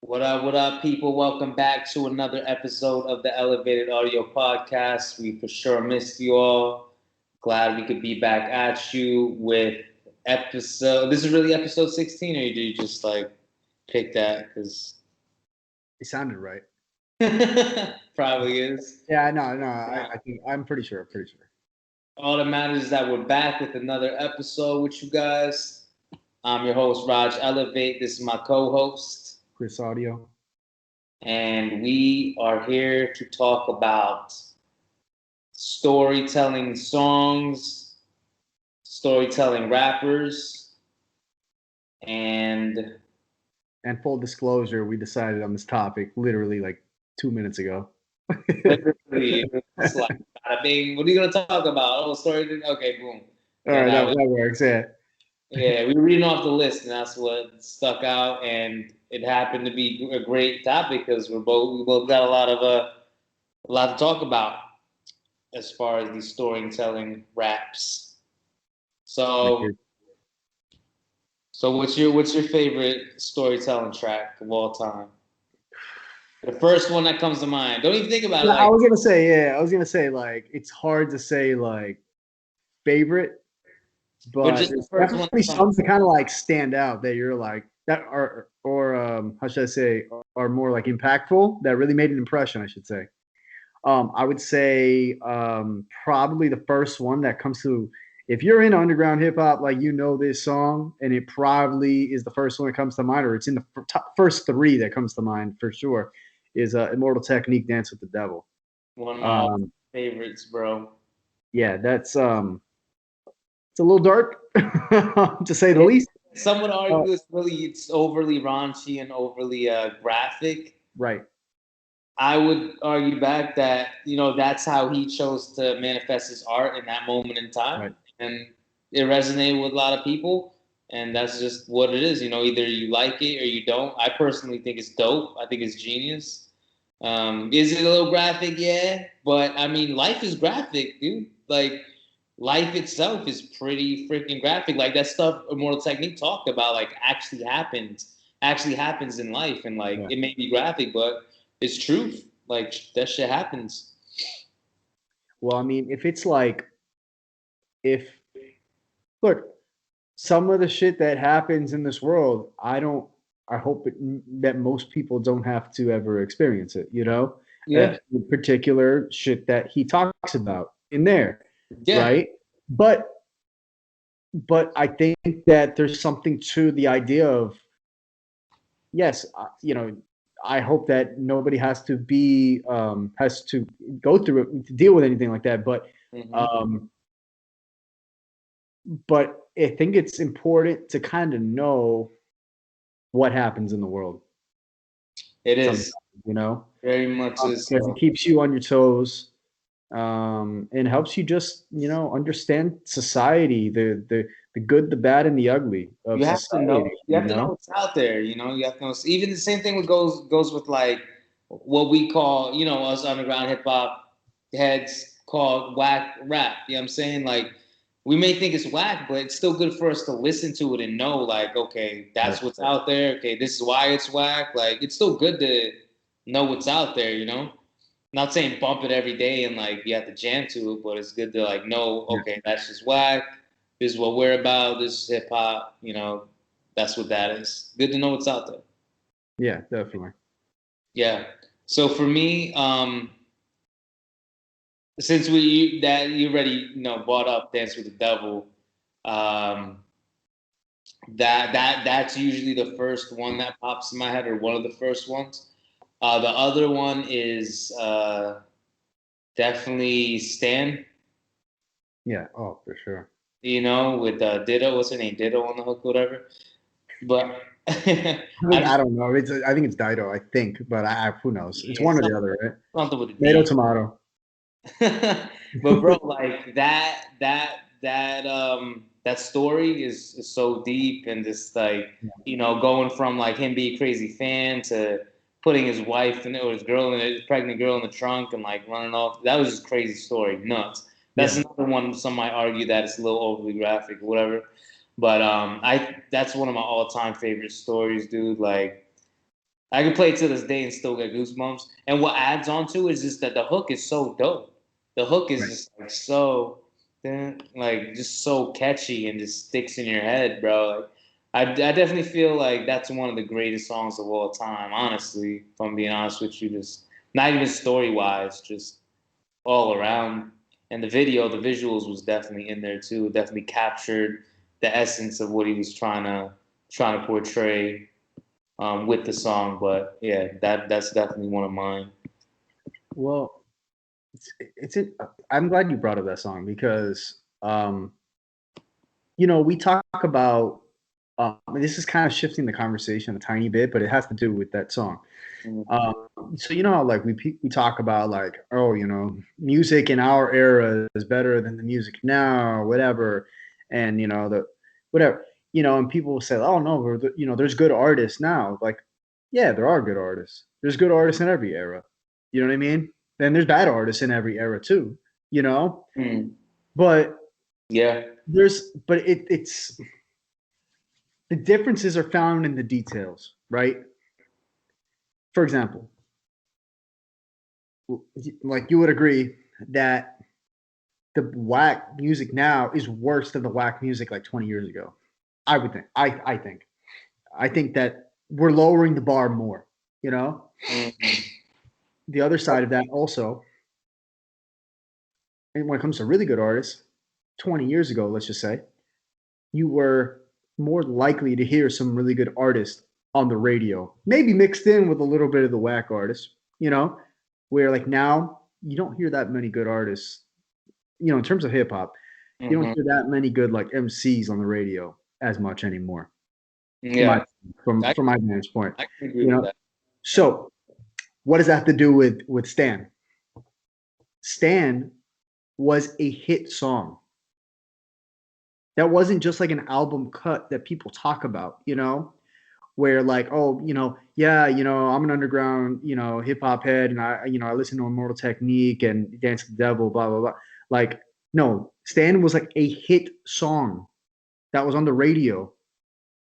What up, people? Welcome back to another episode of the Elevated Audio Podcast. We for sure missed you all. Glad we could be back at you with episode. This is really episode 16, or did you just like pick that? Because It sounded right. probably is. Yeah, no. I think I'm pretty sure. Pretty sure. All that matters is that we're back with another episode with you guys. I'm your host, Rog Elevate. This is my co host. Chris Audio. And we are here to talk about storytelling songs, storytelling rappers, and And full disclosure, we decided on this topic literally like 2 minutes ago. literally, it's like, bada bing, what are you gonna talk about? Oh, story. Okay, boom. All right, that works. Yeah. Yeah, we were reading off the list, and that's what stuck out, and it happened to be a great topic because we both got a lot to talk about as far as these storytelling raps. So, what's your favorite storytelling track of all time? The first one that comes to mind. Don't even think about it. I was gonna say like it's hard to say like favorite, but just the there's first definitely some that kind of like stand out that you're like that are or how should I say are more like impactful that really made an impression. I should say. I would say probably the first one that comes to if you're in underground hip hop, like you know this song, and it probably is the first one that comes to mind, or it's in the first three that comes to mind for sure. Is Immortal Technique, Dance with the Devil. One of my favorites, bro. Yeah, that's it's a little dark to say the least. Some would argue it's overly raunchy and overly graphic. Right. I would argue back that that's how he chose to manifest his art in that moment in time, right. And it resonated with a lot of people, and that's just what it is. Either you like it or you don't. I personally think it's dope. I think it's genius. Is it a little graphic? Yeah, but I mean, life is graphic, dude. Like life itself is pretty freaking graphic. Like that stuff Immortal Technique talked about, like actually happens in life, and like it may be graphic, but it's truth. Like that shit happens. Well, I mean, if look, some of the shit that happens in this world, I hope that most people don't have to ever experience it, Yeah. The particular shit that he talks about in there. Yeah. Right. But I think that there's something to the idea of, yes, I hope that nobody has to go through it to deal with anything like that. But I think it's important to kind of know what happens in the world. It is, very much is because it keeps you on your toes, and helps you just understand society, the good, the bad, and the ugly of you have society. To know, you have to know what's out there. You have to know. Even the same thing goes with like what we call us underground hip hop heads called whack rap. You know what I'm saying? Like we may think it's whack, but it's still good for us to listen to it and know, like, okay, that's what's out there. Okay, this is why it's whack. Like, it's still good to know what's out there, Not saying bump it every day and, like, you have to jam to it, but it's good to, like, know, okay, that's just whack. This is what we're about. This is hip hop. That's what that is. Good to know what's out there. Yeah, definitely. Yeah. So for me, since you already brought up Dance with the Devil, that's usually the first one that pops in my head, or one of the first ones. The other one is definitely Stan. Yeah. Oh, for sure. With Ditto. What's her name? Ditto on the hook, whatever. But I don't know. I think it's Dido. I think, but who knows? It's one or the other, right? Something with a tomato, tomato. But bro, like that story is so deep, and just like going from like him being a crazy fan to putting his wife or his pregnant girl in the trunk and like running off. That was just a crazy story, nuts. That's another one. Some might argue that it's a little overly graphic, or whatever. But that's one of my all-time favorite stories, dude. Like I can play it to this day and still get goosebumps. And what adds on to it is just that the hook is so dope. The hook is Right. just like so, like just so catchy and just sticks in your head, bro. Like, I definitely feel like that's one of the greatest songs of all time. Honestly, if I'm being honest with you, just not even story wise, just all around. And the video, the visuals was definitely in there too. Definitely captured the essence of what he was trying to portray with the song. But yeah, that's definitely one of mine. Well, I'm glad you brought up that song because we talk about this is kind of shifting the conversation a tiny bit, but it has to do with that song. Mm-hmm. Um, so how like we talk about like, oh, music in our era is better than the music now, or whatever, and the whatever, and people will say, oh no, there's good artists now. Like, yeah, there are good artists. There's good artists in every era. You know what I mean? And there's bad artists in every era too. You know, Mm-hmm. but Yeah. it's the differences are found in the details, right? For example, like you would agree that the whack music now is worse than the whack music like 20 years ago. I would think. I think that we're lowering the bar more. You know. Mm-hmm. The other side of that also, and when it comes to really good artists, 20 years ago, let's just say, you were more likely to hear some really good artists on the radio, maybe mixed in with a little bit of the whack artists. Where like now you don't hear that many good artists. In terms of hip hop, you don't Mm-hmm. hear that many good like MCs on the radio as much anymore. From my Yeah. from I from my vantage point, I can agree you with know. that. So what does that have to do with Stan? Stan was a hit song. That wasn't just like an album cut that people talk about, where like, oh, yeah, I'm an underground, hip hop head, and I listen to Immortal Technique and Dance with the Devil, blah blah blah. Like, no, Stan was like a hit song that was on the radio,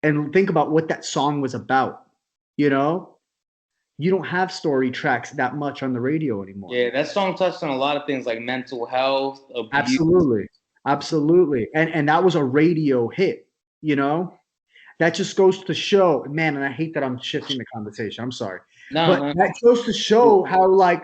and think about what that song was about. You know, you don't have story tracks that much on the radio anymore. Yeah, that song touched on a lot of things like mental health, abuse. Absolutely, absolutely, and that was a radio hit. You know, that just goes to show, man, and I hate that I'm shifting the conversation. I'm sorry. No, But no. that goes to show how like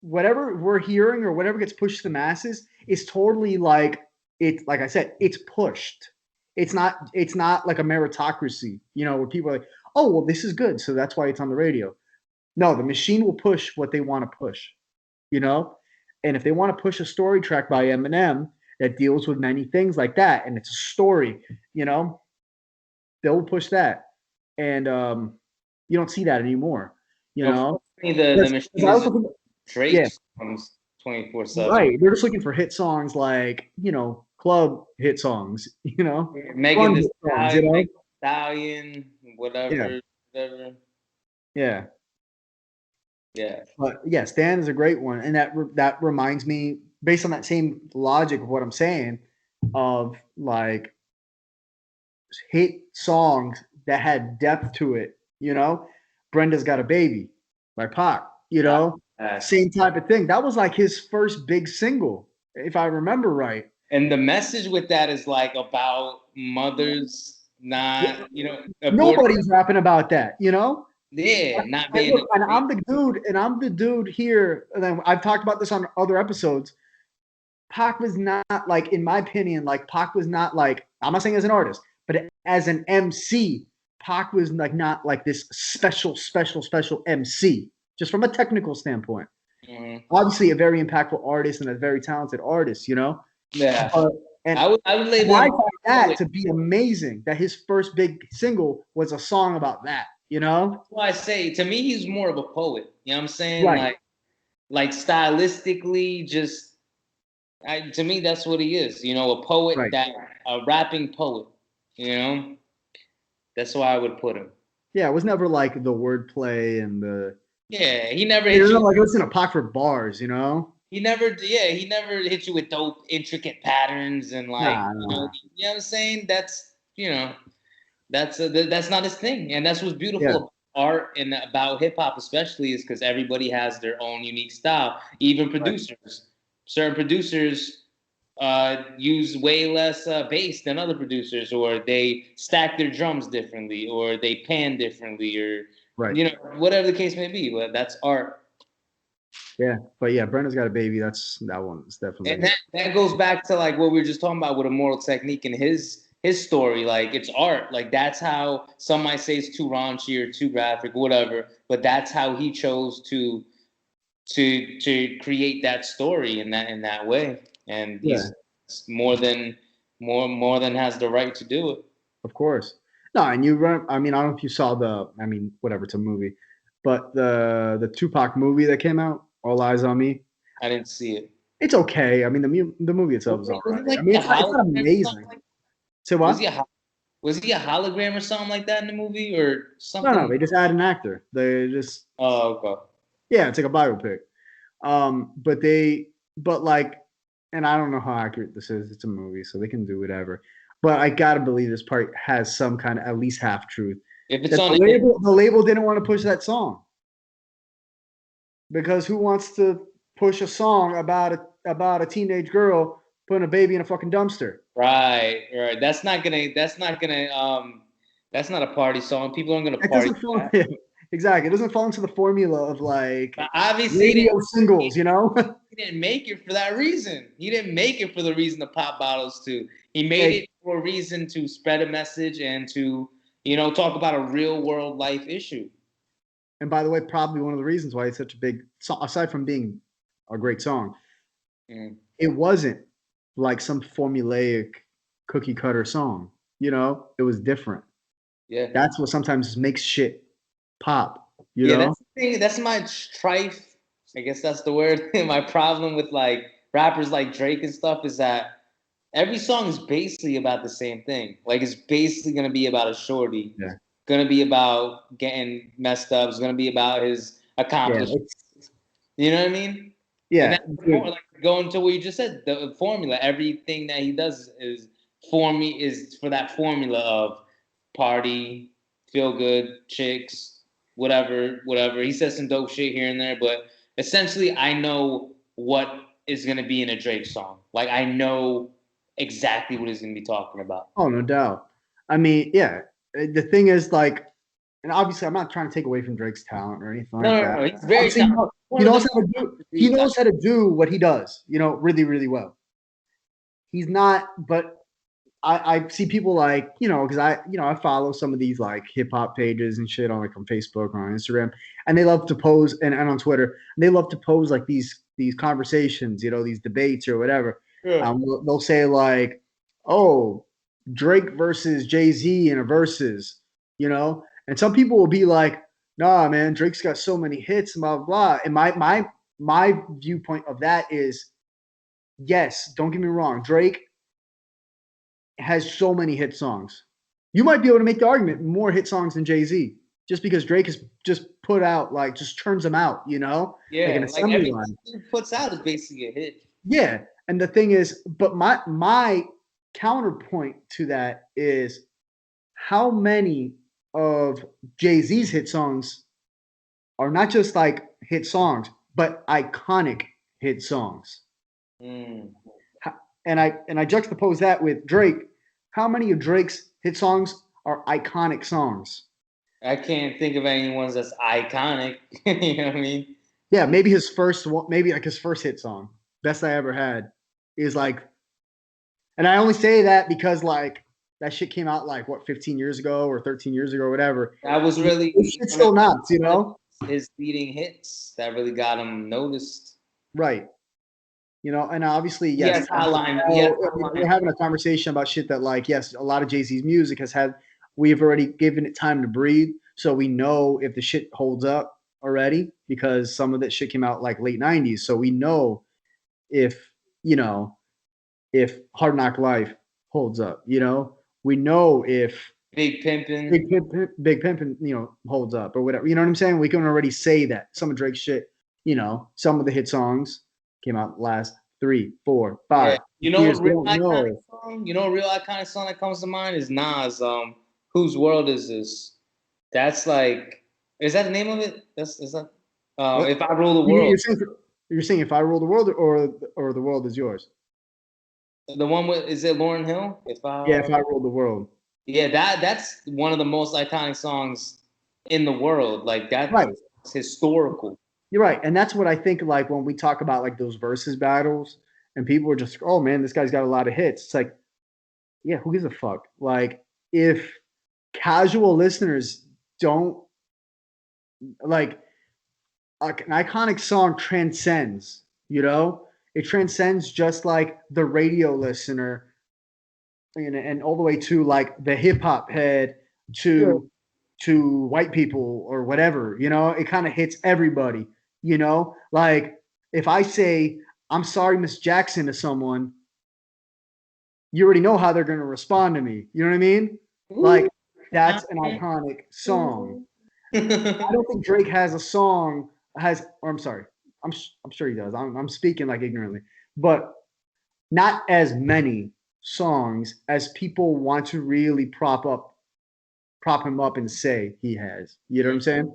whatever we're hearing or whatever gets pushed to the masses is totally like it's like I said, it's pushed. It's not like a meritocracy, where people are like, oh well, this is good, so that's why it's on the radio. No, the machine will push what they want to push, you know? And if they want to push a story track by Eminem that deals with many things like that, and it's a story, you know, they'll push that. And you don't see that anymore, you know? Unfortunately, the Because machine I is also just think, yeah, Drake songs 24/7. right. They're just looking for hit songs like, club hit songs, Megan fun the hit songs, Stallion, Megan Thee Stallion, Yeah, whatever. yeah. Yeah. But yeah, Stan is a great one, and that reminds me, based on that same logic of what I'm saying, of like hit songs that had depth to it. Brenda's Got a Baby by Pac. Yes. Same type of thing. That was like his first big single, if I remember right. And the message with that is like about mothers Yeah, not, aborting. nobody's rapping about that. Yeah, not And being. look, and I'm the dude here. And then I've talked about this on other episodes. Pac was not like, in my opinion, like Pac was not like, I'm not saying as an artist, but as an MC, Pac was like not like this special MC, just from a technical standpoint. Mhm. Obviously, a very impactful artist and a very talented artist. Yeah, But, and I would label I him. find that to be amazing that his first big single was a song about that. That's why I say to me he's more of a poet. You know what I'm saying? Right, Like stylistically, just to me that's what he is. A poet right. that a rapping poet. You know, that's why I would put him. Yeah, it was never like the wordplay and the. Yeah, he never You hit know, you. like listen to Pac for bars. He never hit you with dope, intricate patterns and like, Nah, nah. you know what I'm saying? That's. That's not his thing, and that's what's beautiful Yeah, about art and about hip hop, especially, is because everybody has their own unique style. Even right. producers, certain producers use way less bass than other producers, or they stack their drums differently, or they pan differently, or Right. whatever the case may be. But that's art. Yeah, but yeah, Brenda's Got a Baby. That one is And definitely that goes back to like what we were just talking about with Immortal Technique and his story. Like it's art. Like that's how some might say it's too raunchy or too graphic, whatever. But that's how he chose to create that story in that way. And yeah, he's more than has the right to do it. of course. No, and you run. I mean, I don't know if you saw the. I mean, whatever. It's a movie, but the Tupac movie that came out, All Eyes on Me. I didn't see it. It's okay. I mean, the movie itself is all Was right. it I like mean, a it's not hologram or amazing. something? Like, Say was what? he a was he a hologram or something like that in the movie or No, no, something? they just add an actor. They just Oh, okay. yeah, it's like a biopic. But but like, and I don't know how accurate this is. It's a movie, so they can do whatever. But I gotta believe this part has some kind of at least half truth. If it's That on the label didn't want to push that song because who wants to push a song about a teenage girl putting a baby in a fucking dumpster? right, right. That's not a party song. People aren't gonna It party doesn't to fall that. exactly. It doesn't fall into the formula of like But obviously, radio singles, you know? he didn't make it for that reason. He didn't make it for the reason to pop bottles too. He made Like, it for a reason to spread a message and to, talk about a real world life issue. and by the way, probably one of the reasons why it's such a big song, aside from being a great song, Mm, it wasn't like some formulaic cookie cutter song. You know, it was different. yeah. That's what sometimes makes shit pop. You Yeah, know? that's the thing. That's my strife. I guess that's the word. My problem with like rappers like Drake and stuff is that every song is basically about the same thing. Like it's basically gonna be about a shorty. Yeah. Gonna be about getting messed up. It's gonna be about his Yeah. accomplishments. You know what I mean? And Yeah. that's more like going to what you just said. The formula. Everything that he does is for me is for that formula of party, feel good, chicks, whatever, whatever. He says some dope shit here and there, but essentially, I know what is gonna be in a Drake song. Like I know exactly what he's gonna be talking about. Oh, no doubt. I mean, yeah. The thing is, like, and obviously, I'm not trying to take away from Drake's talent or anything like that. He's very Obviously, talented. he One of knows the how to do. He knows how to do what he does. You know, really, really well. He's not, but I see people like, because I follow some of these like hip hop pages and shit on like on Facebook or on Instagram, and they love to pose and on Twitter, and they love to pose like these conversations, these debates or whatever. yeah. They'll say like, oh, Drake versus Jay-Z in a versus, and some people will be like, nah, man, Drake's got so many hits, blah blah blah. And my viewpoint of that is, yes, don't get me wrong, Drake has so many hit songs. You might be able to make the argument more hit songs than Jay Z, just because Drake has just put out like just turns them out, like an Yeah, like assembly everything line. he puts out is basically a hit. Yeah, and the thing is, but my counterpoint to that is how many of Jay Z's hit songs are not just like hit songs, but iconic hit songs. Mm. And I juxtapose that with Drake. How many of Drake's hit songs are iconic songs? I can't think of any ones that's iconic. You know what I mean? Yeah, maybe his first one, maybe like his first hit song, "Best I Ever Had," is like, and I only say that because like that shit came out like what 15 years ago or 13 years ago or whatever. That was This really shit's still nuts, one of his leading hits that really got him noticed. right? And obviously, Yes, yes, hotline. Yes, we're hotline. having a conversation about shit that, like, yes, a lot of Jay Z's music has had, we've already given it time to breathe, so we know if the shit holds up already because some of that shit came out like late '90s, so we know if you know if Hard Knock Life holds up, we know if Big Pimpin'. Big Pimpin', holds up or whatever. You know what I'm saying? We can already say that some of Drake's shit, some of the hit songs came out last 3, 4, Yeah. 5 years. We don't know. You know, a real iconic song that comes to mind is Nas. Whose world is this? That's like, is that the name of it? That's is that? What If I rule the you're world, saying? You're saying if I rule the world, or the world is yours? the one with is it Lauren Hill? If Yeah, I if I rule the world. Yeah, that's one of the most iconic songs in the world. Like that's Right. historical. You're right, and that's what I think. Like when we talk about like those versus battles, and people are just, oh man, this guy's got a lot of hits. It's like, yeah, who gives a fuck? Like if casual listeners don't like an iconic song transcends, it transcends just like the radio listener and all the way to like the hip hop head Yeah. to white people or whatever, it kind of hits everybody, like if I say I'm sorry Miss Jackson to someone, you already know how they're going to respond to me, you know what I mean? Like that's an iconic song. I don't think Drake has a song has or I'm sorry, I'm sure he does. I'm speaking like ignorantly, but not as many songs as people want to really prop him up and say he has. You know what I'm saying?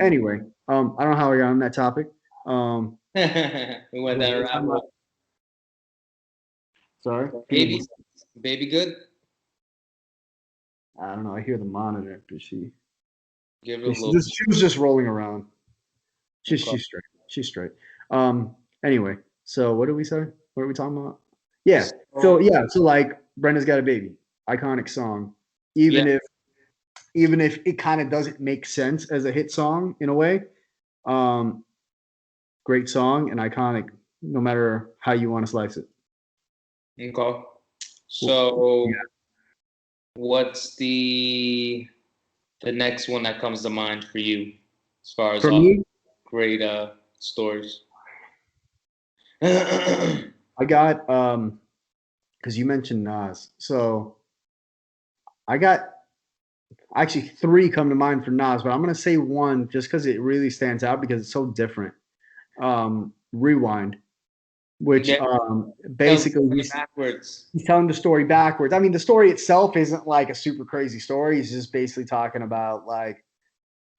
Anyway, I don't know how we got on that topic. We went What down were a we talking rabbit about? hole. Sorry. Baby, baby, good. I don't know. I hear the monitor. Does she? Give it a Yeah, little. she was just rolling around. Okay. She's straight. She's straight. Anyway, so what did we say? What are we talking about? Yeah. So So, yeah. So like Brenda's Got a Baby, iconic song. yeah, Even if it kind of doesn't make sense as a hit song in a way, um, great song and iconic, no matter how you want to slice it. okay. Cool. So, what's the next one that comes to mind for you, as far as For all me, great stories? Yeah. I got because you mentioned Nas, so I got actually three come to mind for Nas, but I'm gonna say one just because it really stands out because it's so different. Rewind, which Tell the basically story backwards. he's telling the story backwards. I mean, the story itself isn't like a super crazy story. He's just basically talking about like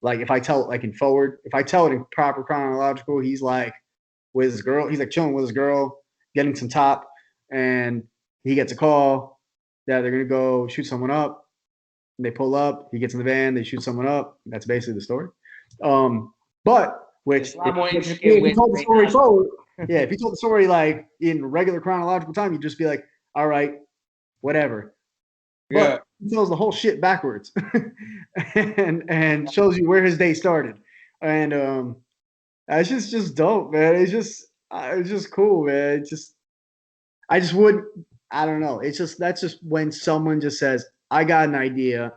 if I tell it like in forward, if I tell it in proper chronological, he's like with his girl, he's like chilling with his girl, getting some top, and he gets a call that they're gonna go shoot someone up. And they pull up, he gets in the van, they shoot someone up. That's basically the story. But There's which a lot more intricate if you ways told to the say story Nas. forward, yeah, if you told the story like in regular chronological time, you'd just be like, all right, whatever. Yeah. But he tells the whole shit backwards and shows you where his day started. And it's just dope, man. It's just cool, man. I just would I don't know. It's just that's just when someone just says, I got an idea,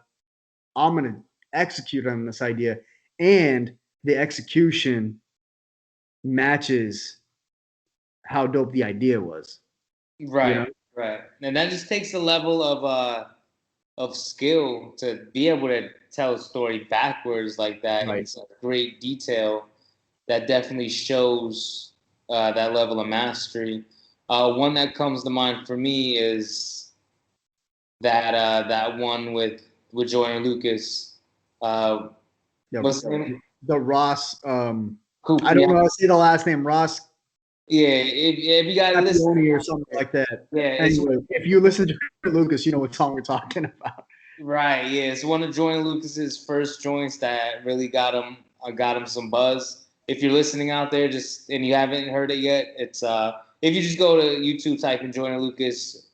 I'm gonna execute on this idea, and the execution matches how dope the idea was. You know? Right, right. And that just takes a level of skill to be able to tell a story backwards like that in Right. such great detail. That definitely shows that level of mastery. One that comes to mind for me is that one with Joy Lucas. Uh, Yeah. what's the name? The Ross. Coop. I don't Yeah, know. I see the last name Ross yeah. If you gotta listen, Capioni or something like that. yeah, it's Anyway, if you listen to Lucas, you know what song we're talking about. right. Yeah, it's one of Joy Lucas's first joints that really got him some buzz. If you're listening out there, just and you haven't heard it yet, it's if you just go to YouTube, type in Joy Lucas,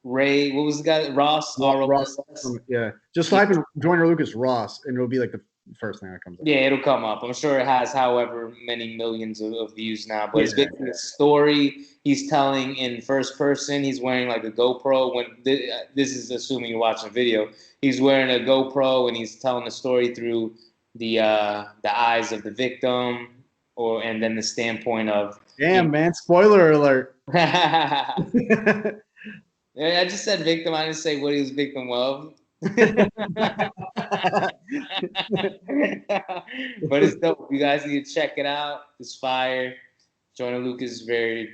Ray, what was the guy? Ross, Ross. ROSS. Yeah. Just Yeah, type in Joyner Lucas Ross, and it'll be like the first thing that comes up. yeah, it'll come up. I'm sure it has however many millions of views now, but Yeah. it's basically a story he's telling in first person. He's wearing like a GoPro. When this is assuming you're watching a video, he's wearing a GoPro and he's telling the story through the eyes of the victim, or and then the standpoint of. Damn, man. Spoiler alert. I just said victim. I didn't say what he was victim of. But it's dope. You guys need to check it out. It's fire. Joyner Lucas is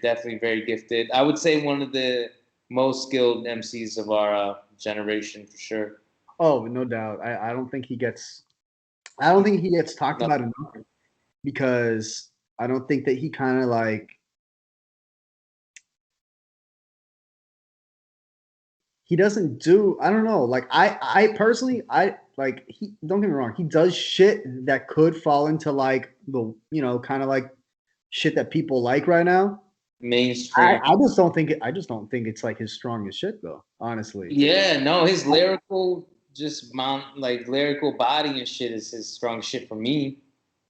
definitely very gifted. I would say one of the most skilled MCs of our generation for sure. Oh, no doubt. I don't think he gets. I don't think he gets talked about Nothing. enough because I don't think that he kind of like he doesn't do. I don't know. Like I personally, I like he. Don't get me wrong. He does shit that could fall into like the kind of like shit that people like right now. Mainstream. I just don't think it. I just don't think it's like his strongest shit though. Honestly, Yeah, no, his lyrical just mount like lyrical body and shit is his strong shit for me.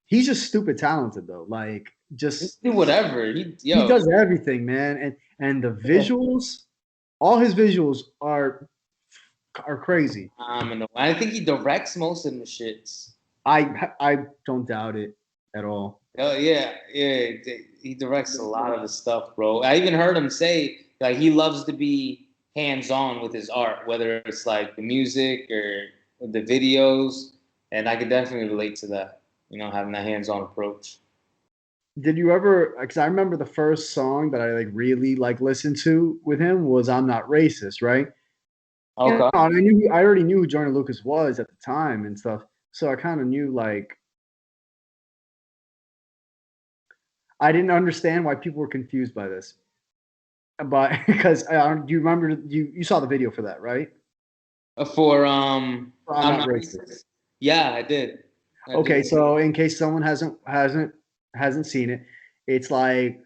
he's just stupid talented though. Like He just can do whatever. he Yo, does everything, man. And the visuals, all his visuals are crazy. phenomenal. I think he directs most of the shits. I don't doubt it at all. Oh yeah, yeah. He directs a lot of the stuff, bro. I even heard him say like he loves to be hands on with his art, whether it's like the music or the videos, and I could definitely relate to that. You know, having that hands on approach. Did you ever? Because I remember the first song that I like really like listened to with him was "I'm Not Racist," right? Okay. And I knew I already knew who Joyner Lucas was at the time and stuff, so I kind of knew like I didn't understand why people were confused by this, but because do you remember you saw the video for that, right? For I'm I'm Not not Racist. racist. Yeah, I did. I Okay, did. so in case someone hasn't seen it, it's like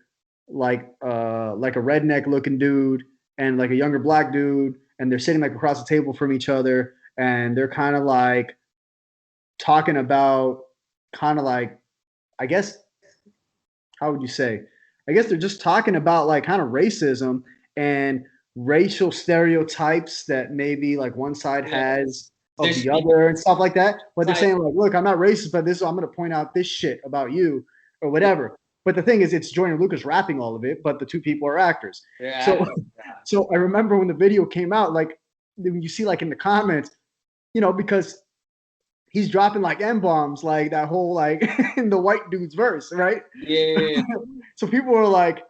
a redneck looking dude and like a younger black dude, and they're sitting like across the table from each other, and they're kind of like talking about kind of like I guess how would you say? I guess they're just talking about like kind of racism and racial stereotypes that maybe like one side Yeah, has of there's the other and stuff like that. But they're type. saying like, look, I'm not racist, but this I'm going to point out this shit about you or whatever. But the thing is, it's Joyner Lucas rapping all of it, but the two people are actors. They're So, acting. so I remember when the video came out, like when you see like in the comments, because he's dropping like M bombs, like that whole like in the white dude's verse, right? Yeah, So people were like,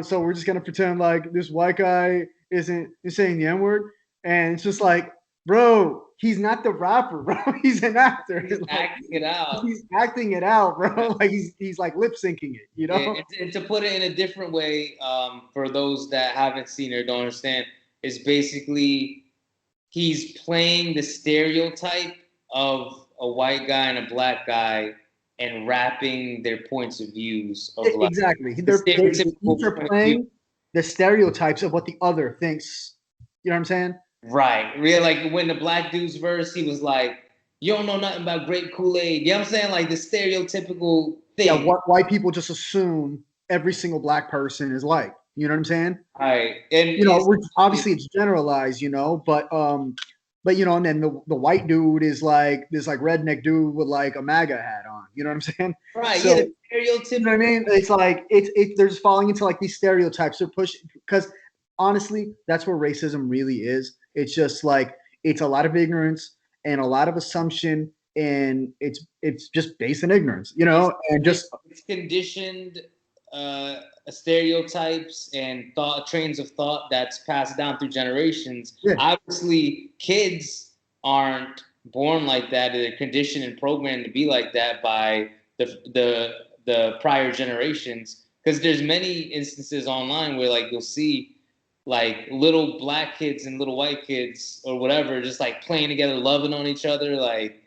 so we're just gonna pretend like this white guy isn't saying the N word, and it's just like, bro, he's not the rapper, bro. He's an actor. he's Like acting it out. he's acting it out, bro. Like he's like lip syncing it, you Yeah, know? and to put it in a different way, for those that haven't seen or don't understand, is basically he's playing the stereotype of a white guy and a black guy and rapping their points of views of like Exactly. the They each stereotypical are point of view. playing the stereotypes of what the other thinks. You know what I'm saying? Right. Real like when the black dude's verse, he was like, "You don't know nothing about grape Kool-Aid." You know what I'm saying? Like the stereotypical Yeah, thing. what white people just assume every single black person is like. You know what I'm saying? Right. And it's Which obviously it's generalized, and then the white dude is like this like redneck dude with like a MAGA hat on. You know what I'm saying? right. Yeah, So the you know what I stereotypical. mean? It's like they're just falling into like these stereotypes. They're pushing because honestly, that's where racism really is. It's just like it's a lot of ignorance and a lot of assumption, and it's just based in ignorance, It's and just it's conditioned stereotypes and thought trains of thought that's passed down through generations. yeah, Obviously, kids aren't born like that; they're conditioned and programmed to be like that by the prior generations. Because there's many instances online where like you'll see like little black kids and little white kids or whatever just like playing together, loving on each other, like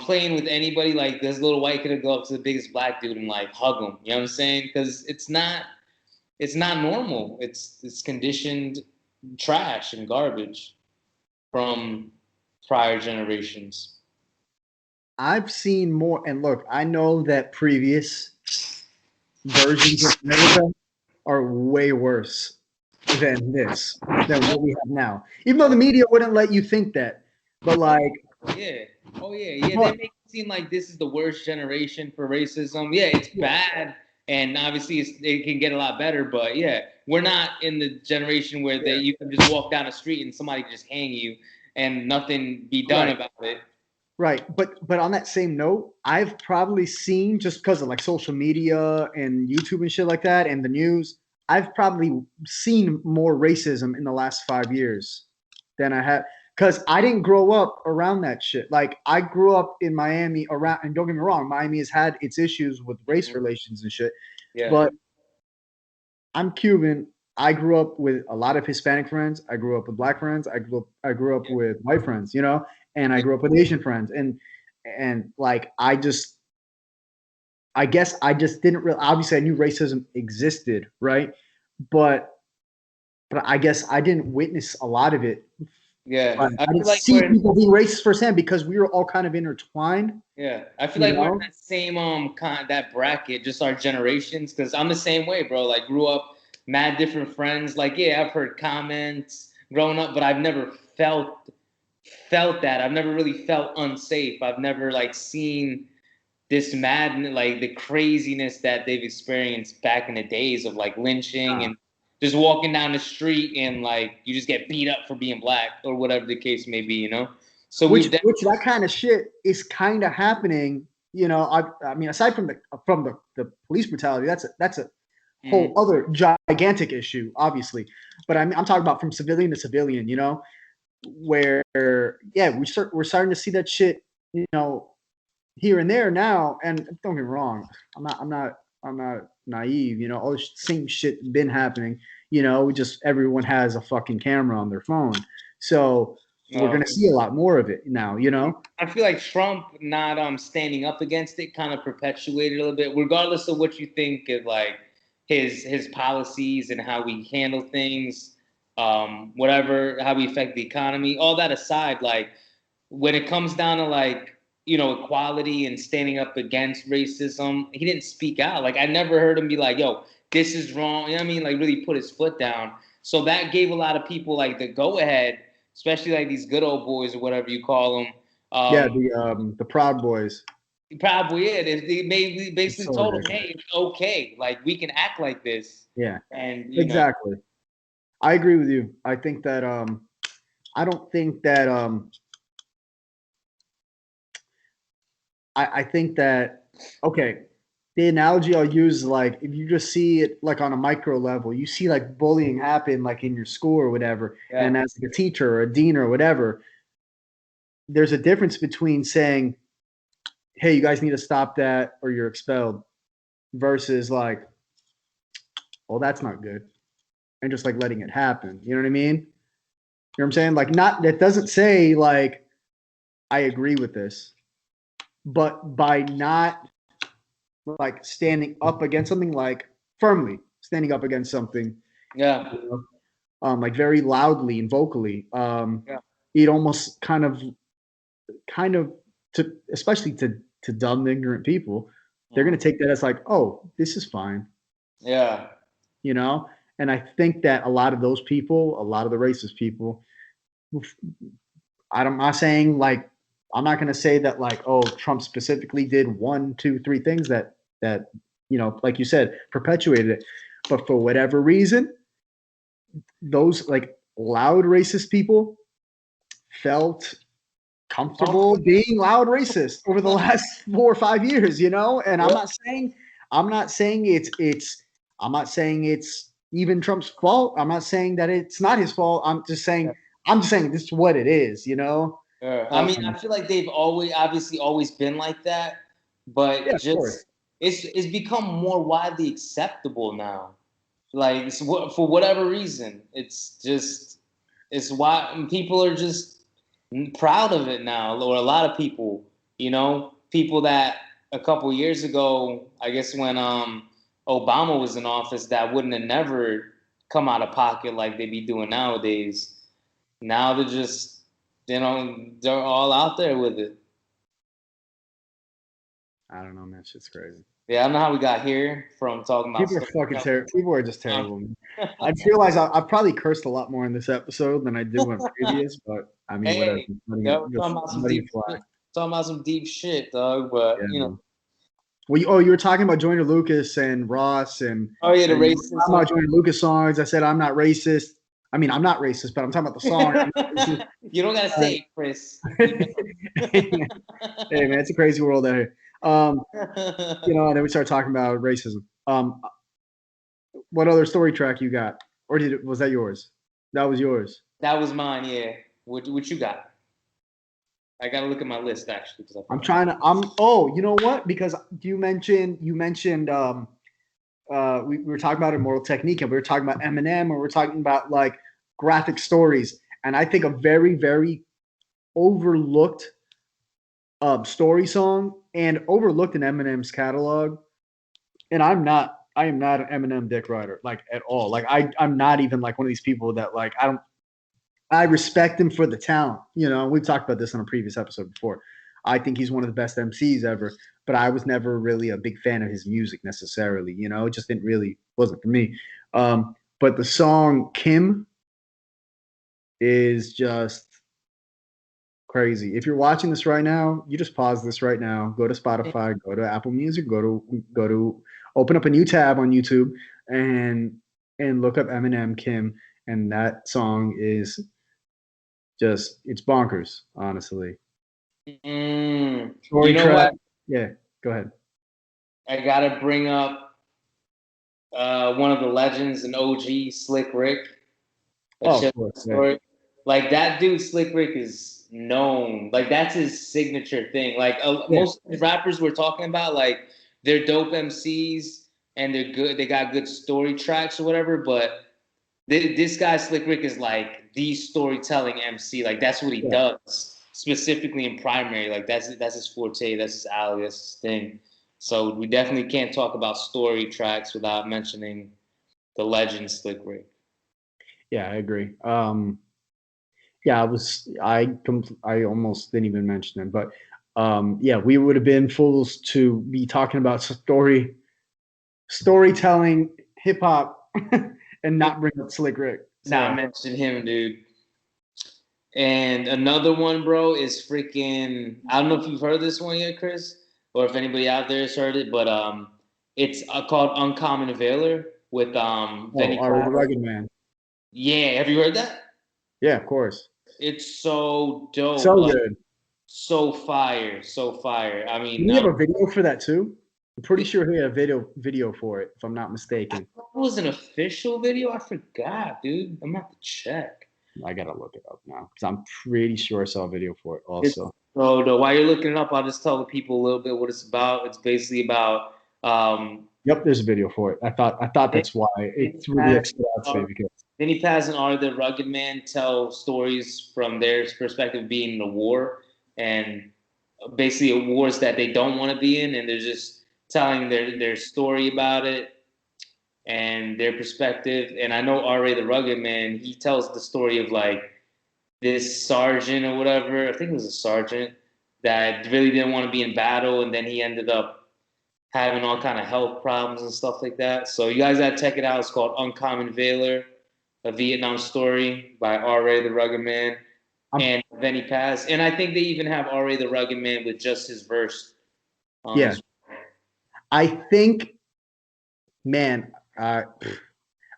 playing with anybody. Like this little white kid would go up to the biggest black dude and like hug him. You know what I'm saying? Because it's not normal. It's conditioned trash and garbage from prior generations. I've seen more. And look, I know that previous versions of America are way worse than what we have now. Even though the Oh media wouldn't let you think that, but like, yeah, oh yeah, yeah. They but make it seem like this is the worst generation for racism. Yeah, it's yeah, bad, and obviously it can get a lot better. But yeah, we're not in the generation where yeah, you can just walk down the street and somebody just hang you and nothing be done right, about it. right. But on that same note, I've probably seen just because of like social media and YouTube and shit like that, and the news. I've probably seen more racism in the last 5 years than I have. because I didn't grow up around that shit. Like I grew up in Miami around, and don't get me wrong, Miami has had its issues with race Mhm. relations and shit. Yeah. But I'm Cuban. I grew up with a lot of Hispanic friends. I grew up with black friends. I grew up Yeah. with white friends, you know, and I Yeah. grew up with Asian friends. And like I guess I just didn't really obviously I knew racism existed, right? But I guess I didn't witness a lot of it. Yeah. I I feel didn't like see people being racist firsthand because we were all kind of intertwined, yeah, I feel you like we're in know? that same that bracket, just our generations. Because I'm the same way, bro. Like grew up, mad different friends. Like yeah, I've heard comments growing up, but I've never felt that. I've never really felt unsafe. I've never like seen this madness, like the craziness that they've experienced back in the days of like lynching Uh, and just walking down the street and like you just get beat up for being black or whatever the case may be, you know. So which we've that kind of shit is kind of happening. You know, I mean, aside from the police brutality, that's a whole definitely. other gigantic issue, obviously. But I'm talking about from civilian to civilian, you know, where yeah, we're starting to see that shit, you know, here and there now. And don't get me wrong, I'm not naive. You know, all the same shit been happening. You know, just everyone has a fucking camera on their phone, so we're No. gonna see a lot more of it now. You know, I feel like Trump not standing up against it kind of perpetuated a little bit, regardless of what you think of like his policies and how we handle things, whatever, how we affect the economy. All that aside, like when it comes down to like equality and standing up against racism, he didn't speak out. Like I never heard him be like, "Yo, this is wrong." You know what I mean? Like really put his foot down. So that gave a lot of people like the go ahead, especially like these good old boys or whatever you call them. yeah, Um, the Proud Boys. Probably they It's basically so told him, ridiculous. "Hey, it's okay. Like we can act like this." Yeah, And exactly. I agree with you. I think that I don't think that I think that okay, the analogy I'll use is like if you just see it like on a micro level, you see like bullying happen like in your school or whatever, yeah, and as like a teacher or a dean or whatever, there's a difference between saying, "Hey, you guys need to stop that or you're expelled," versus like, "Well, that's not good," and just like letting it happen. You know what I mean? You know what I'm saying? Like, not that doesn't say like I agree with this, but by not like standing up against something, like firmly standing up against something, yeah, you know, like very loudly and vocally, yeah, it almost kind of to especially to dumb ignorant people, they're gonna mhm, take that as like, oh, this is fine, yeah. you know. And I think that a lot of those people, a lot of the racist people, I'm not saying like I'm not gonna say that like, oh, Trump specifically did one, two, three things that like you said, perpetuated it. But for whatever reason, those like loud racist people felt comfortable Comfortable. being loud racist over the last 4 or 5 years, you know? And Yeah, I'm not saying it's even Trump's fault. I'm not saying that it's not his fault. I'm just saying this is what it is, you know? yeah. I mean, I Um, feel like they've always been like that, yeah, but of course. just it's become more widely acceptable now. Like for whatever reason, it's why people are just proud of it now, or a lot of people, people that a couple years ago, I guess when Obama was in office, that wouldn't have never come out of pocket like they be doing nowadays. Now they're just, they're all out there with it. I don't know, man. Shit's crazy. Yeah, I don't know how we got here from talking about People are stuff. fucking terrible. People are just terrible. Man. I just realized I probably cursed a lot more in this episode than I did when previous, but I mean, whatever. Hey, yeah, we're Just talking about some letting deep it fly. shit. Talking about some deep shit, dog. But Yeah, man. Well, you were talking about Joyner Lucas and Ross, oh yeah, the and you were talking racism. about Joyner Lucas songs. I said I'm not racist. I mean, I'm not racist, but I'm talking about the song. I'm not racist. You don't gotta Uh, say it, Chris. hey man, it's a crazy world out here. And then we started talking about racism. What other story track you got, or was that yours? That was yours. That was mine. Yeah. What you got? I gotta look at my list actually because I I'm forgot. trying to. Oh, you know what? Because you mentioned we were talking about Immortal Technique, and we were talking about Eminem, and we were talking about like graphic stories, and I think a very very overlooked story song and overlooked in Eminem's catalog. And I am not an Eminem dick rider like at all. Like I'm not even like one of these people that like I respect him for the talent. You know, we've talked about this on a previous episode before. I think he's one of the best MCs ever, but I was never really a big fan of his music necessarily. You know, it just didn't really wasn't for me. But the song Kim is just crazy. If you're watching this right now, you just pause this right now. Go to Spotify, go to Apple Music, go to open up a new tab on YouTube and look up Eminem Kim, and that song is just it's bonkers, honestly. You Story know track. what? Yeah, go ahead. I gotta bring up one of the legends, an OG, Slick Rick. A Oh, chill of course. Yeah. story. Like that dude, Slick Rick, is known. Like that's his signature thing. Like Yeah. most of the rappers we're talking about, like they're dope MCs and they're good. They got good story tracks or whatever. But this guy, Slick Rick, is like the storytelling MC. Like that's what he Yeah. does specifically in primary. Like that's his forte. That's his alley. That's his thing. So we definitely can't talk about story tracks without mentioning the legend Slick Rick. Yeah, I agree. Yeah, I almost didn't even mention him, but yeah, we would have been fools to be talking about storytelling hip hop and not bring up Slick Rick. Not So mention him, dude. And another one, bro, is freaking. I don't know if you've heard this one yet, Chris, or if anybody out there has heard it, but it's called Uncommon Valor with oh, Benny Ari the Paz. Rugged Man. Yeah, have you heard that? Yeah, of course. It's so dope, So like good. so fire, so fire. I Didn't mean, he have a video for that too? I'm pretty sure he had a video for it, if I'm not mistaken. it was an official video. I forgot, dude. I'm gonna have to check. I gotta look it up now because I'm pretty sure I saw a video for it It's also. so dope. While you're looking it up, I'll just tell the people a little bit what it's about. It's basically about Yep, there's a video for it. I thought that's why it's really stood out to me because Vinny Paz and Ari the Rugged Man tell stories from their perspective being in the war and basically wars that they don't want to be in, and they're just telling their story about it and their perspective. And I know Ari the Rugged Man, he tells the story of like this sergeant or whatever. I think it was a sergeant that really didn't want to be in battle, and then he ended up having all kind of health problems and stuff like that. So you guys gotta check it out. It's called Uncommon Valor, a Vietnam story by R.A. the Rugged Man I'm and Benny Paz. And I think they even have R.A. the Rugged Man with just his verse. yeah. I think, man, I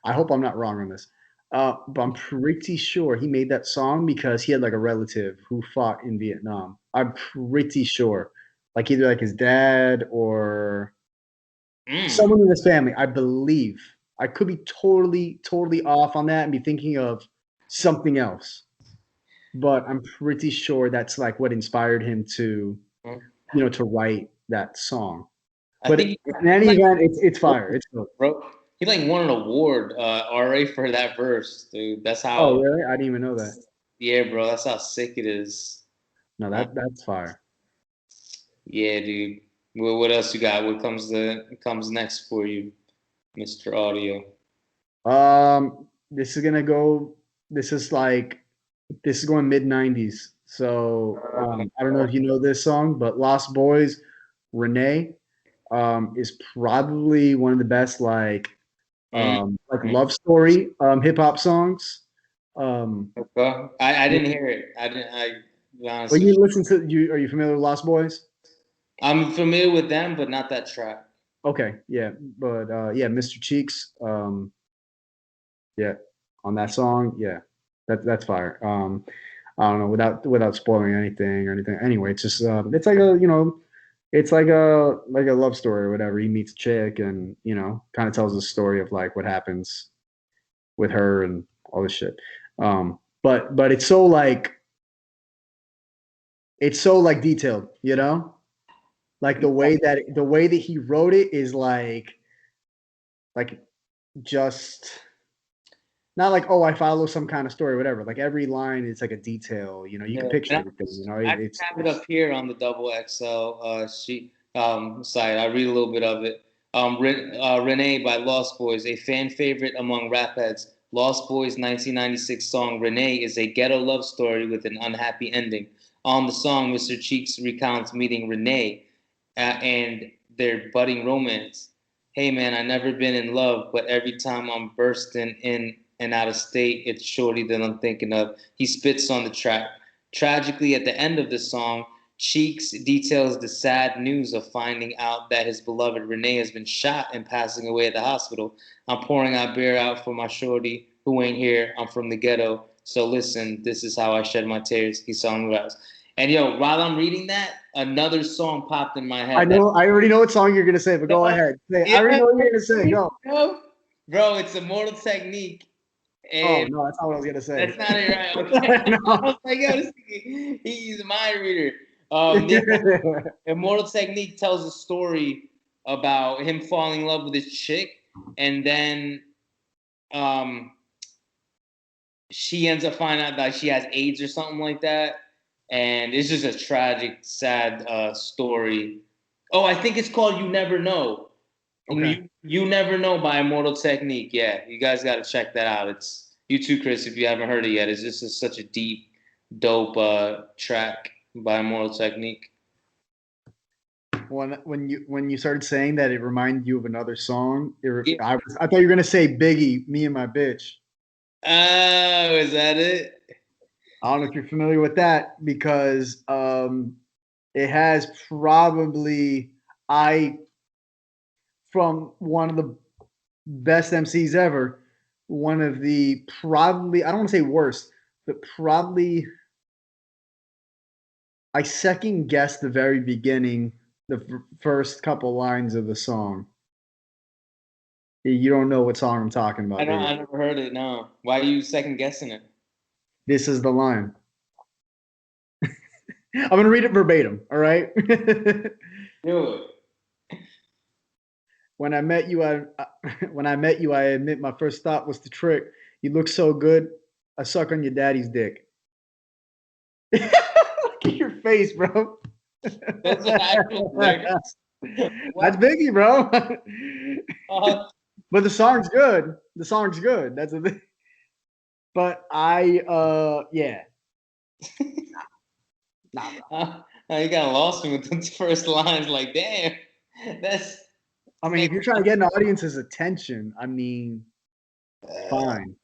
hope I'm not wrong on this. But I'm pretty sure he made that song because he had like a relative who fought in Vietnam. I'm pretty sure, like either like his dad or someone in his family. I believe. I could be totally off on that and be thinking of something else, but I'm pretty sure that's like what inspired him to, to write that song. I But think in any like event, it's fire. It's dope. bro, he like won an award, R.A. for that verse, dude. That's Oh, how. really? I didn't even know that. Yeah, bro. That's how sick it is. No, that's fire. Yeah, dude. Well, what else you got? What comes next for you, Mr. Audio? This is gonna go. This is like this is going mid '90s. So I don't know if you know this song, but Lost Boys, Renee, is probably one of the best like love story hip hop songs. Um, Okay. I didn't hear it. I didn't. I be honest but with you you. listen to you? Are you familiar with Lost Boys? I'm familiar with them, but not that track. Okay, yeah, but yeah, Mr. Cheeks, yeah, on that song, yeah, that's fire. I don't know without spoiling anything or anything. Anyway, it's just it's like it's like a love story or whatever. He meets a chick and kind of tells the story of like what happens with her and all this shit. But it's so like it's so like detailed, you know? Like the way that he wrote it is like just not like, oh, I follow some kind of story or whatever. Like every line is like a detail, you know, you can Yeah, picture and everything, you know. I It's have it up here on the double XL sheet site. I read a little bit of it. Renee by Lost Boys, a fan favorite among rap heads. Lost Boys' 1996 song "Renee" is a ghetto love story with an unhappy ending. On the song, Mr. Cheeks recounts meeting Renee and their budding romance. Hey man, I never been in love, but every time I'm bursting in and out of state, it's shorty that I'm thinking of. He spits on the track. Tragically, at the end of the song, Cheeks details the sad news of finding out that his beloved Renee has been shot and passing away at the hospital. I'm pouring out beer out for my shorty who ain't here. I'm from the ghetto. So listen, this is how I shed my tears. He's selling raps. And yo, while I'm reading that, another song popped in my I head. know I already know what song you're gonna say, but go ahead. Say, I already Yeah, know what you're gonna say. Go. bro, it's Immortal Technique. Oh And no, that's not what I was gonna say. that's not it, right? Okay. I No. was like, yo, he's a mind reader. Yeah, Immortal Technique tells a story about him falling in love with this chick, and then um, she ends up finding out that she has AIDS or something like that, and it's just a tragic, sad story. Oh, I think it's called "You Never Know." Okay. You Never Know by Immortal Technique. Yeah, you guys got to check that out. It's you too, Chris, if you haven't heard it yet. It's just such a deep, dope track by Immortal Technique. When you started saying that, it reminded you of another song. Yeah. I thought you were gonna say Biggie, "Me and My Bitch." Oh, is that it? I don't know if you're familiar with that because it has probably I from one of the best MCs ever, one of the probably I don't want to say worst, but probably I second guessed the very beginning, the first couple lines of the song. You don't know what song I'm talking I about, know. do you? I never heard it. No. Why are you second guessing it? This is the line. I'm gonna read it verbatim. All right. Do it. When I met you, when I met you, I admit my first thought was the trick. You look so good. I suck on your daddy's dick. Look at your face, bro. That's an actual lyric. That's What? Biggie, bro. Uh, But the song's good. The song's good. That's a thing. But yeah, nah, bro. you kind of lost me with the first lines. Like, damn, that's I mean, like, if you're trying to get an audience's attention, I mean, fine.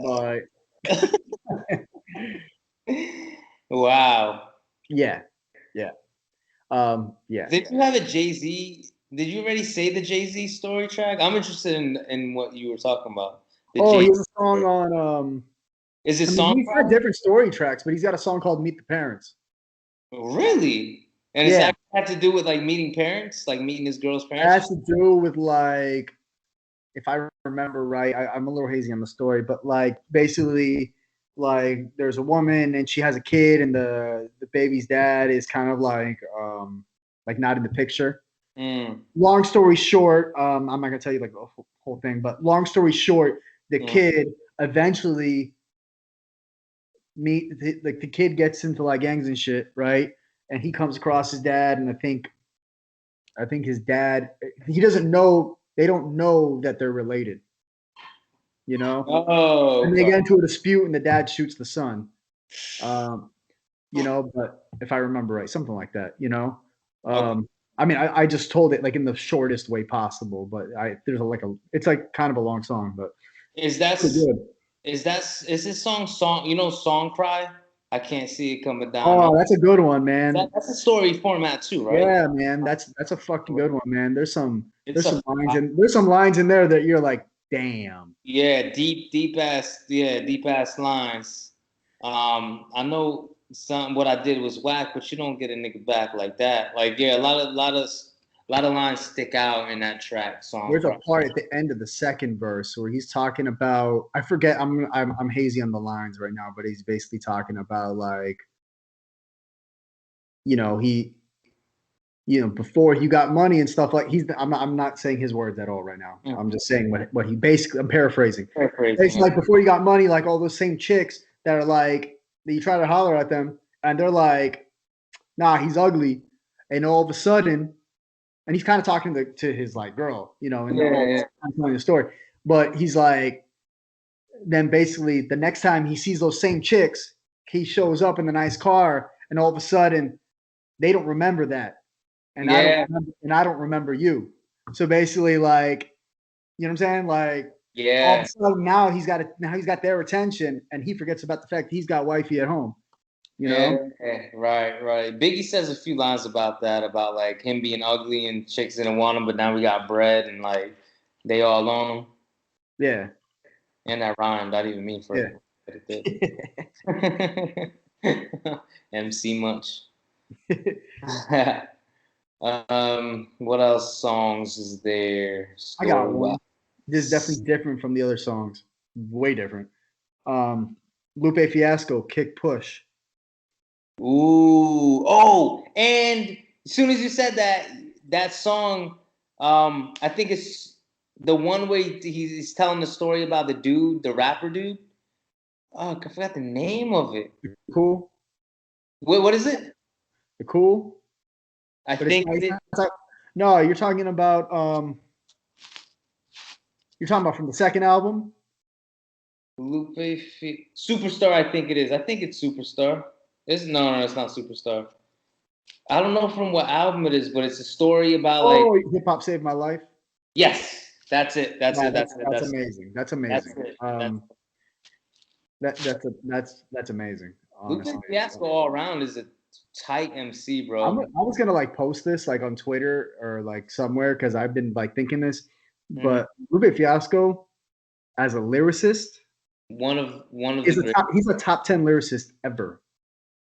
But wow. yeah, yeah, yeah. Did you have a Jay Z? Did you already say the Jay Z story track? I'm interested in what you were talking about. The Oh, he Jay has a song on. is it I mean, song he's got different story tracks, but he's got a song called "Meet the Parents." really? And it's Yeah, that had to do with like meeting parents, like meeting his girl's it parents. has to do with like, if I remember right, I'm a little hazy on the story, but like basically, like there's a woman and she has a kid, and the baby's dad is kind of like not in the picture. Mm, Long story short, I'm not gonna tell you like the whole thing, but long story short, the mm, kid eventually like the kid gets into like gangs and shit, right? And he comes across his dad, and I think his dad, he doesn't know, they don't know that they're related, you know? oh, And they okay. get into a dispute, and the dad shoots the son. Um, but if I remember right, something like that. Okay. Um, I mean, I just told it like in the shortest way possible, but there's it's like kind of a long song, but Is that pretty good. is this song Song Cry? I can't see it coming down. Oh, that's a good one, man. That's a story format too, right? Yeah, man, that's a fucking good one, man. There's some It's there's a some lines in there's some lines in there that you're like, damn. yeah, deep ass lines. I know some what I did was whack, but you don't get a nigga back like that. Like yeah, a lot of lines stick out in that track song. There's a part at the end of the second verse where he's talking about, I forget, I'm hazy on the lines right now, but he's basically talking about like he before he got money and stuff like I'm not saying his words at all right now. Mm. I'm just saying what he basically, I'm paraphrasing. Paraphrasing. It's like before he got money, like all those same chicks that are like that you try to holler at them and they're like, nah, he's ugly. And all of a sudden, and he's kind of talking to his like girl, and they're all Yeah. telling the story. But he's like, then basically the next time he sees those same chicks, he shows up in the nice car, and all of a sudden they don't remember that, and Yeah. I don't remember you. So basically, like, you know what I'm saying? Like, all of a Yeah. sudden now he's got their attention, and he forgets about the fact he's got wifey at home. You know? Yeah, right, right. Biggie says a few lines about that, about like him being ugly and chicks didn't want him, but now we got bread and like they all on him. Yeah. And that rhymed. I didn't even mean for Yeah. it, but it did. MC Much. What else songs is there? I got Story one. wise. This is definitely different from the other songs. Way different. Lupe Fiasco, Kick Push. Ooh, oh, and as soon as you said that, that song, I think it's the one where he's telling the story about the dude, the rapper dude. Oh, I forgot the name of it. Cool. What is it? The Cool. I But it's think not, it, no, you're talking about from the second album. Superstar. I think it is. I think it's Superstar. It's no, it's not Superstar. I don't know from what album it is, but it's a story about like Oh, Hip Hop Saved My Life. yes, that's it. That's Yeah, it. That's it. that's That's amazing. That's that's amazing. it. That's That's amazing. Lupe Honestly, Fiasco all around is a tight MC, I bro. was gonna like post this like on Twitter or like somewhere because I've been like thinking this, Mhm. but Lupe Fiasco as a lyricist One of the is a great. top. He's a top 10 lyricist ever,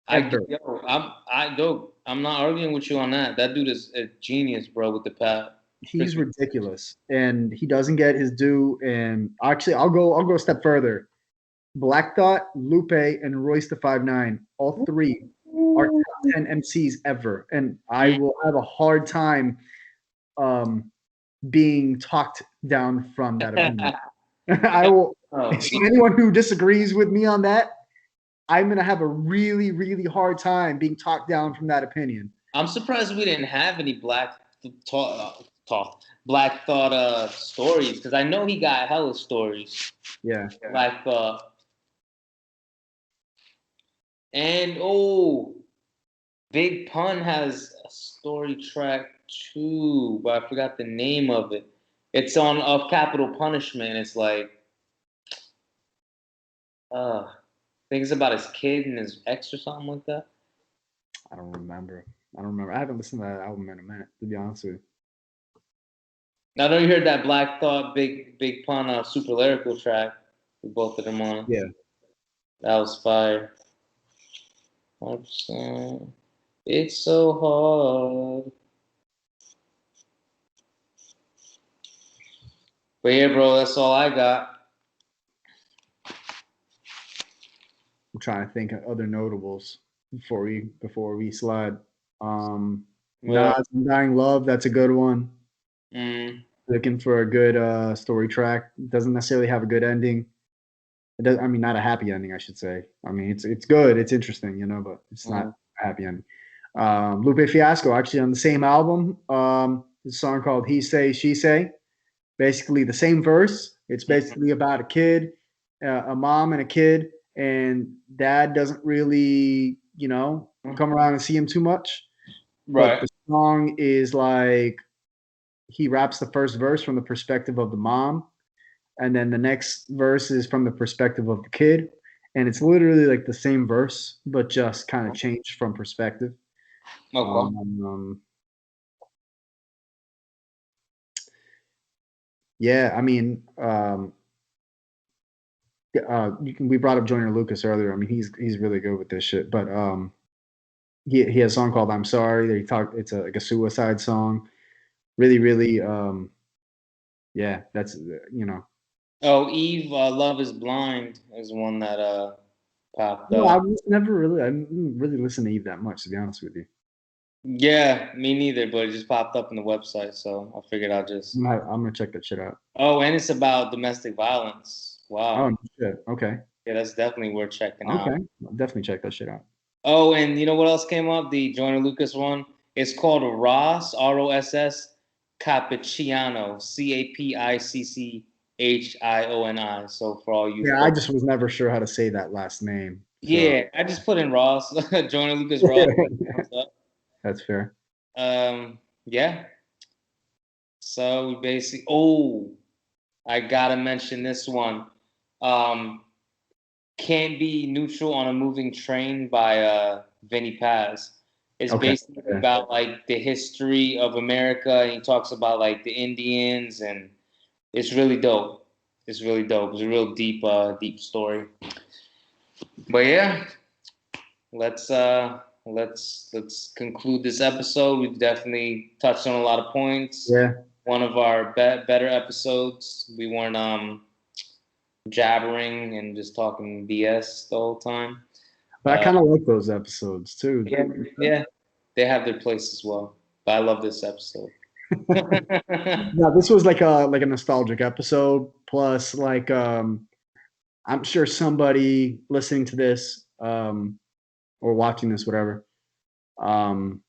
ever. I'm not arguing with you on that. That dude is a genius, bro, with the pad. He's ridiculous, and he doesn't get his due. And actually, I'll go a step further. Black Thought, Lupe, and Royce the 5'9", all three are top 10 MCs ever, and I will have a hard time um, being talked down from that opinion. I will. Oh, So anyone who disagrees with me on that, I'm gonna have a really, really hard time being talked down from that opinion. I'm surprised we didn't have any Black Thought stories because I know he got hella stories. Yeah. Black Thought and oh, Big Pun has a story track too, but I forgot the name of it. It's on of Capital Punishment. It's like, I think it's about his kid and his ex or something like that. I don't remember. I haven't listened to that album in a minute, to be honest with you. Now, I know you heard that Black Thought, Big Pun, super lyrical track with both of them on. Yeah. That was fire. 100%. It's so hard. But yeah, bro, that's all I got. I'm trying to think of other notables before we slide. Well, Nas and Dying Love, that's a good one. mm, Looking for a good story track. Doesn't necessarily have a good ending. It does, I mean, not a happy ending, I should say. I mean, it's good, it's interesting, but it's not a happy ending. Lupe Fiasco, actually on the same album, a song called He Say, She Say. Basically the same verse. It's basically about a kid, a mom and a kid, and dad doesn't really, come around and see him too much. But right. the song is like he raps the first verse from the perspective of the mom, and then the next verse is from the perspective of the kid, and it's literally like the same verse but just kind of changed from perspective. Okay. Um, yeah, I mean, we brought up Joyner Lucas earlier. I mean, he's really good with this shit. But he has a song called "I'm Sorry" that he talked. It's like a suicide song. Really, really, yeah. That's Oh, Eve, Love is Blind is one that popped No, up. I didn't really listen to Eve that much, to be honest with you. Yeah, me neither, but it just popped up on the website, so I figured I'll just. I'm gonna check that shit out. Oh, and it's about domestic violence. Oh Wow. shit. Okay. Yeah, that's definitely worth checking out. Okay. I'll definitely check that shit out. Oh, and you know what else came up? The Joyner Lucas one. It's called Ross, Ross, Cappuccino, Capiccioni. So for all you Yeah, I folks. just was never sure how to say that last name. So Yeah, I just put in Ross, Joyner Lucas Ross. Comes up. that's fair. Yeah. So we basically. Oh, I gotta mention this one. Um, Can't Be Neutral on a Moving Train by Vinny Paz. It's Okay. basically about like the history of America, and he talks about like the Indians, and it's really dope. It's really dope. It's a real deep story. But yeah, let's conclude this episode. We've definitely touched on a lot of points. Yeah. One of our better episodes. We weren't jabbering and just talking BS the whole time. But I kind of like those episodes too. Yeah, yeah, they have their place as well. But I love this episode. Yeah, this was like a nostalgic episode. Plus, like I'm sure somebody listening to this or watching this, whatever, um,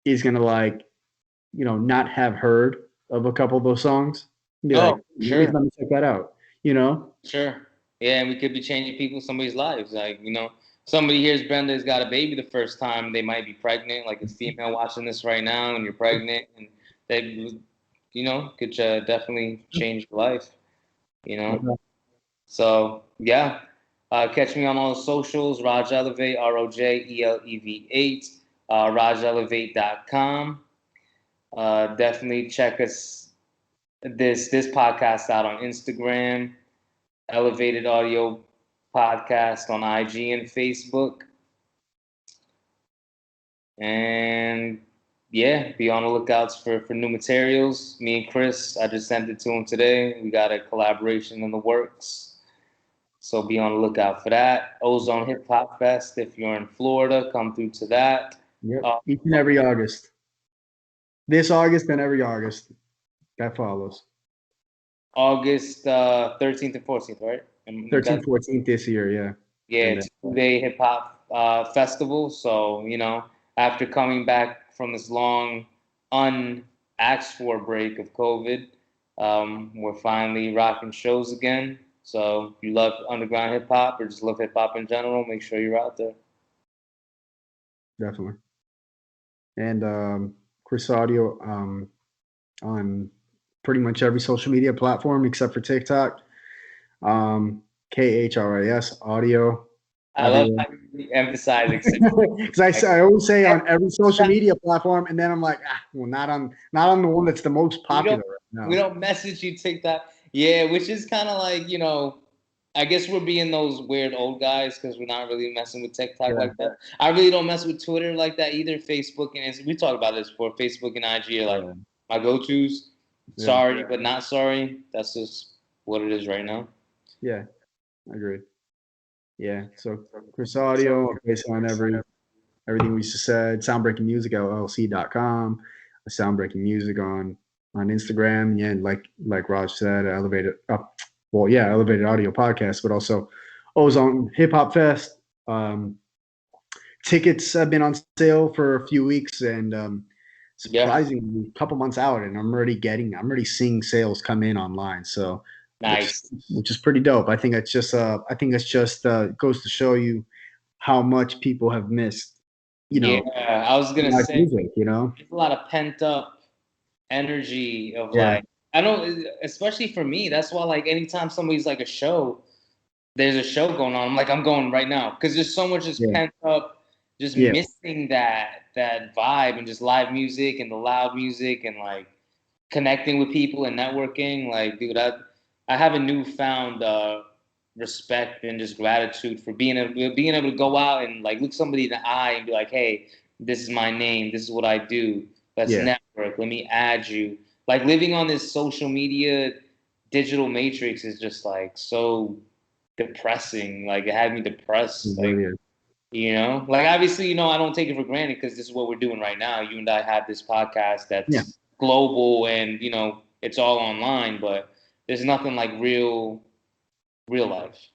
is gonna like not have heard of a couple of those songs. Be like, Oh, maybe sure, let me check that out. You know? sure. Yeah, and we could be changing somebody's lives. Like, somebody hears Brenda's got a baby the first time, they might be pregnant. Like, a female watching this right now, and you're pregnant, and they, could definitely change your life. You know. Okay. So yeah, catch me on all the socials. Raj Elevate, ROJELEV8, RajElevate.com. Definitely check this podcast out on Instagram, Elevated Audio Podcast on IG and Facebook, and yeah, be on the lookouts for new materials. Me and Chris, I just sent it to him today. We got a collaboration in the works. So be on the lookout for that. Ozone Hip Hop Fest. If you're in Florida, come through to that. Yep. Uh, Each and every August. This August and every August that follows. August 13th and 14th, right? And 13th, 14th this year, yeah. yeah, And it's a 2-day hip hop festival. So, after coming back from this long, unasked for break of COVID, we're finally rocking shows again. So, if you love underground hip hop or just love hip hop in general, make sure you're out there. definitely. And Chris Audio on pretty much every social media platform except for TikTok. KHRIS Audio I love everywhere. how you emphasize Because I always say on every social media platform, and then I'm like, well, not on the one that's the most we popular don't right we now. don't message you TikTok. Yeah, which is kind of like I guess we're being those weird old guys because we're not really messing with TikTok Yeah, like that. I really don't mess with Twitter like that either. Facebook and we talked about this before. Facebook and IG are like yeah, my go-tos. yeah, Sorry, but not sorry. That's just what it is right now. yeah. I agree. Yeah. So Chris Audio, based on everything we just said. Soundbreaking Music LLC.com. Soundbreaking Music on Instagram. Yeah, like Raj said, elevated up. Well, yeah, elevated audio podcast, but also Ozone Hip Hop Fest. Tickets have been on sale for a few weeks, and Yeah, surprisingly, a couple months out, and I'm already seeing sales come in online. So, which nice. which is pretty dope. I think it's just goes to show you how much people have missed, Yeah, I was gonna live say music. there's a lot of pent up energy of Yeah, like I don't, especially for me. That's why like anytime somebody's like a show, there's a show going on. I'm like, I'm going right now because there's so much just yeah, pent up, just yeah, missing that vibe and just live music and the loud music and like connecting with people and networking. Like, dude, I have a newfound respect and just gratitude for being able to go out and like look somebody in the eye and be like, hey, this is my name, this is what I do. Let's yeah, network. Let me add you. Like living on this social media digital matrix is just like so depressing. Like it had me it depressed. Like really is. You know, like obviously, you know, I don't take it for granted because this is what we're doing right now. You and I have this podcast Yeah. that's global and, you know, it's all online, but there's nothing like real life.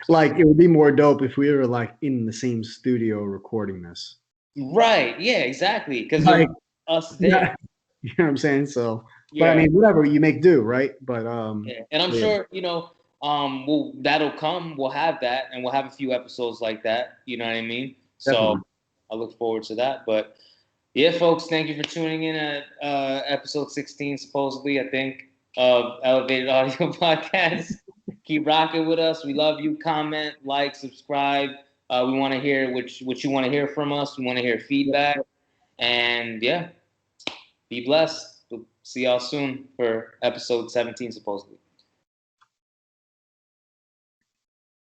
Like it would be more dope if we were like in the same studio recording this. Right. Yeah, exactly. Because there Like, was us there. yeah, you know what I'm saying? So, but I Yeah. mean, whatever you make do, right? Yeah. And I'm But yeah, sure, you know, that'll come. We'll have that and we'll have a few episodes like that. You know what I mean? So definitely. I look forward to that. But yeah, folks, thank you for tuning in at episode 16, supposedly, I think, of Elevated Audio Podcast. Keep rocking with us. We love you. Comment, like, subscribe. We want to hear what you want to hear from us. We want to hear feedback. And yeah, be blessed. We'll see y'all soon for episode 17, supposedly.